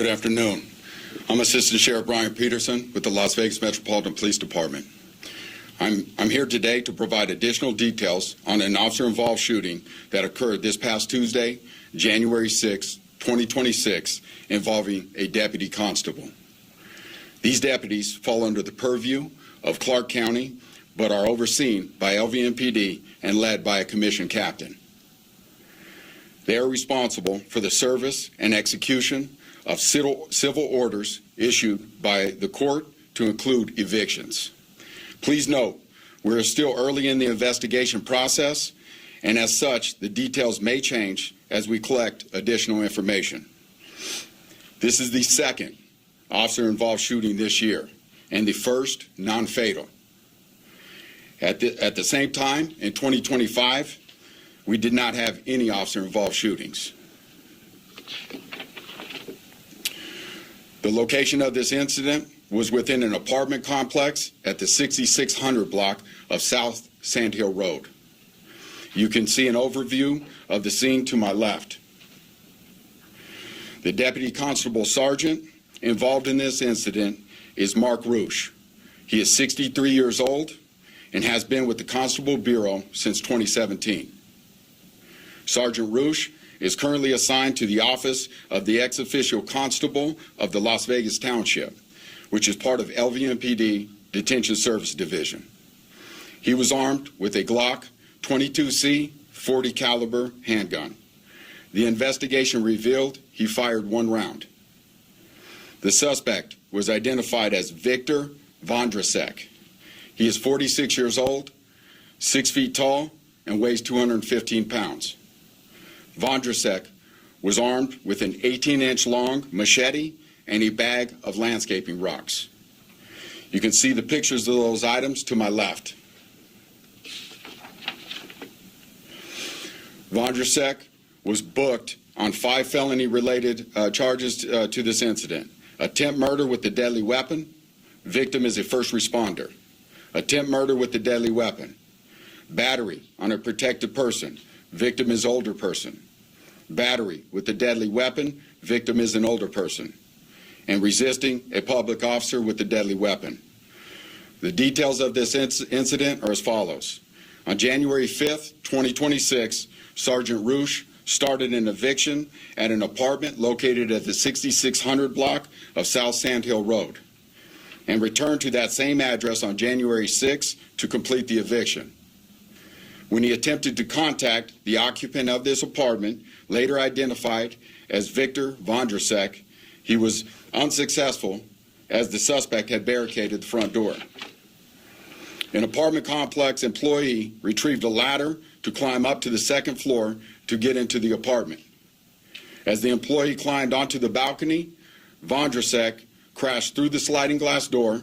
Good afternoon. I'm Assistant Sheriff Brian Peterson with the Las Vegas Metropolitan Police Department. I'm here today to provide additional details on an officer-involved shooting that occurred this past Tuesday, January 6, 2026, involving a deputy constable. These deputies fall under the purview of Clark County, but are overseen by LVMPD and led by a commissioned captain. They are responsible for the service and execution of civil orders issued by the court to include evictions. Please note, we're still early in the investigation process, and as such, the details may change as we collect additional information. This is the second officer-involved shooting this year, and the first non-fatal. At the same time, in 2025, we did not have any officer-involved shootings. The location of this incident was within an apartment complex at the 6600 block of South Sand Hill Road. You can see an overview of the scene to my left. The Deputy Constable Sergeant involved in this incident is Mark Roosh. He is 63 years old and has been with the Constable Bureau since 2017. Sergeant Roosh is currently assigned to the office of the ex-officio constable of the Las Vegas Township, which is part of LVMPD Detention Service Division. He was armed with a Glock 22C 40 caliber handgun. The investigation revealed he fired one round. The suspect was identified as Victor Vondrasek. He is 46 years old, 6 feet tall, and weighs 215 pounds. Vondrasek was armed with an 18-inch long machete and a bag of landscaping rocks. You can see the pictures of those items to my left. Vondrasek was booked on 5 felony-related charges to this incident. Attempt murder with a deadly weapon. Victim is a first responder. Attempt murder with a deadly weapon. Battery on a protected person. Victim is older person. Battery with a deadly weapon. Victim is an older person. And resisting a public officer with a deadly weapon. The details of this incident are as follows. On January 5th, 2026, Sergeant Roosh started an eviction at an apartment located at the 6600 block of South Sand Hill Road and returned to that same address on January 6th to complete the eviction. When he attempted to contact the occupant of this apartment, later identified as Victor Vondrasek, he was unsuccessful as the suspect had barricaded the front door. An apartment complex employee retrieved a ladder to climb up to the second floor to get into the apartment. As the employee climbed onto the balcony, Vondrasek crashed through the sliding glass door,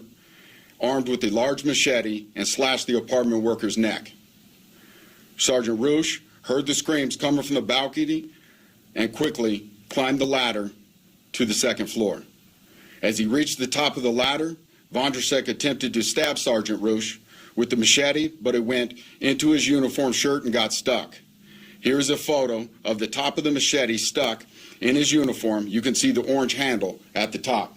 armed with a large machete, and slashed the apartment worker's neck. Sergeant Roosh heard the screams coming from the balcony and quickly climbed the ladder to the second floor. As he reached the top of the ladder, Vondrasek attempted to stab Sergeant Roosh with the machete, but it went into his uniform shirt and got stuck. Here is a photo of the top of the machete stuck in his uniform. You can see the orange handle at the top.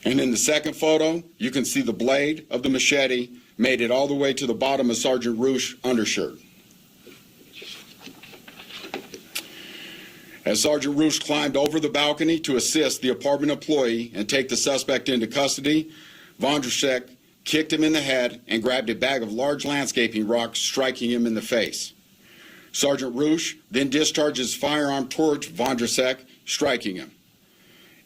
And in the second photo, you can see the blade of the machete made it all the way to the bottom of Sergeant Roosh's undershirt. As Sergeant Roosh climbed over the balcony to assist the apartment employee and take the suspect into custody, Vondrasek kicked him in the head and grabbed a bag of large landscaping rocks, striking him in the face. Sergeant Roosh then discharged his firearm towards Vondrasek, striking him.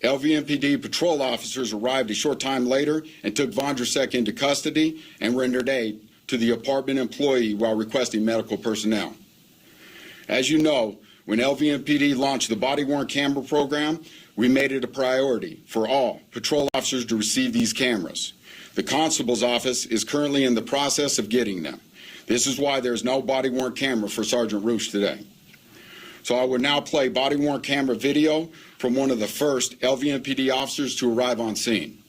LVMPD patrol officers arrived a short time later and took Vondrasek into custody and rendered aid to the apartment employee while requesting medical personnel. As you know, when LVMPD launched the body-worn camera program, we made it a priority for all patrol officers to receive these cameras. The constable's office is currently in the process of getting them. This is why there's no body-worn camera for Sergeant Roosh today. So I will now play body-worn camera video from one of the first LVMPD officers to arrive on scene.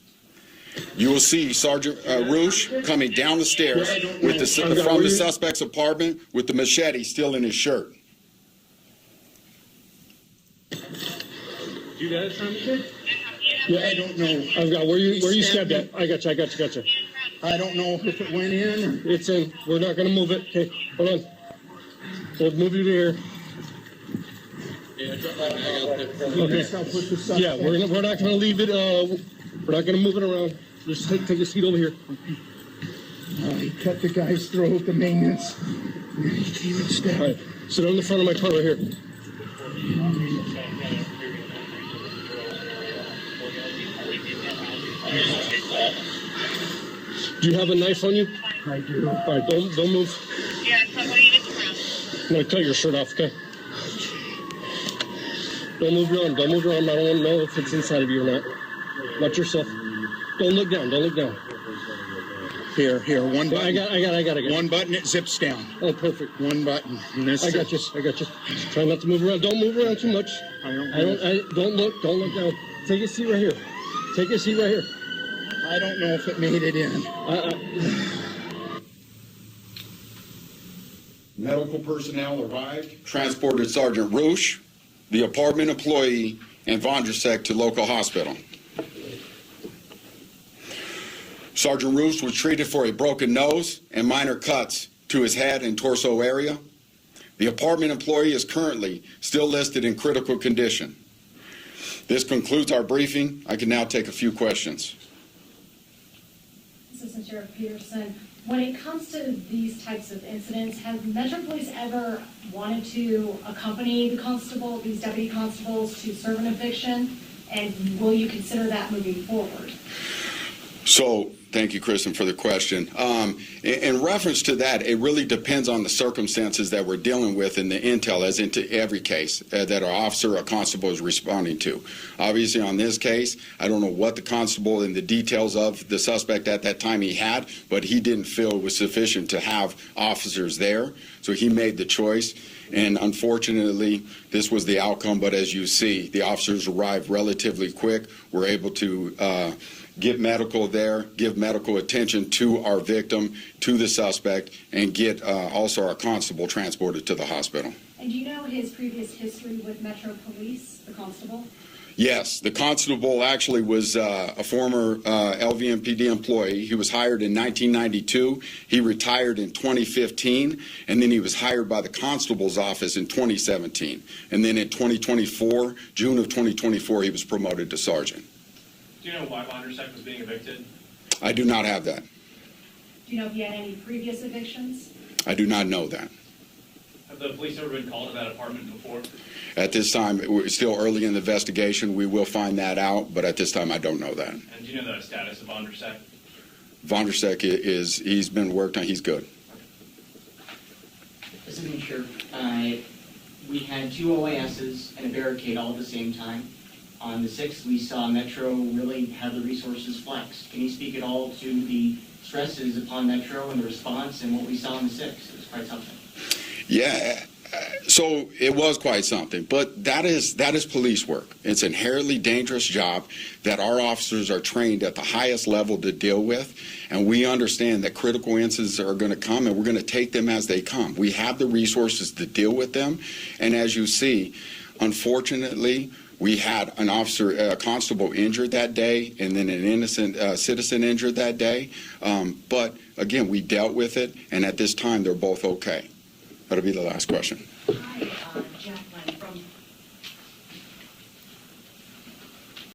You will see Sergeant Roosh coming down the stairs from the suspect's apartment with the machete still in his shirt. You got it, Tommy? Yeah, I don't know. I've got where you stabbed at. I got you. I don't know if it went in or... It's in. We're not going to move it. Okay, hold on. We'll move you to here. Okay. Yeah, we're not going to leave it. We're not going to move it around. Just take a seat over here. He cut the guy's throat, the maintenance. He came and stabbed. All right, sit on the front of my car right here. Do you have a knife on you? I do. All right, don't move. Yeah, somebody in the room. I'm going to cut your shirt off, okay? Don't move around. I don't want to know if it's inside of you or not. Watch yourself. Don't look down. Here, one button. I got it. One button, it zips down. Oh, perfect. One button. And this I got you. Try not to move around. Don't move around too much. Don't look down. Take a seat right here. I don't know if it made it in. Medical personnel arrived, transported Sergeant Roosh, the apartment employee, and Vondrasek to local hospital. Sergeant Roosh was treated for a broken nose and minor cuts to his head and torso area. The apartment employee is currently still listed in critical condition. This concludes our briefing. I can now take a few questions. Assistant Sheriff Peterson, when it comes to these types of incidents, has Metro Police ever wanted to accompany the constable, these deputy constables, to serve an eviction? And will you consider that moving forward? So, thank you, Kristen, for the question. In reference to that, it really depends on the circumstances that we're dealing with in the intel, as into every case that an officer or constable is responding to. Obviously, on this case, I don't know what the constable and the details of the suspect at that time he had, but he didn't feel it was sufficient to have officers there, so he made the choice. And unfortunately, this was the outcome, but as you see, the officers arrived relatively quick. We're able to get medical there, give medical attention to our victim, to the suspect, and get also our constable transported to the hospital. And do you know his previous history with Metro Police, the constable? Yes, the constable actually was a former LVMPD employee. He was hired in 1992. He retired in 2015, and then he was hired by the constable's office in 2017. And then in 2024, June of 2024, he was promoted to sergeant. Do you know why Vondrasek was being evicted? I do not have that. Do you know if he had any previous evictions? I do not know that. Have the police ever been called to that apartment before? At this time, we're still early in the investigation. We will find that out, but at this time, I don't know that. And do you know the status of Vondrasek? Vondrasek he's been worked on. He's good. Assistant Sheriff, we had 2 OISs and a barricade all at the same time. On the 6th, we saw Metro really have the resources flexed. Can you speak at all to the stresses upon Metro and the response and what we saw on the 6th? It was quite something. Yeah, so it was quite something, but that is police work. It's an inherently dangerous job that our officers are trained at the highest level to deal with, and we understand that critical incidents are going to come, and we're going to take them as they come. We have the resources to deal with them, and as you see, unfortunately, we had an officer, a constable injured that day, and then an innocent citizen injured that day. But again, we dealt with it, and at this time, they're both okay. That'll be the last question.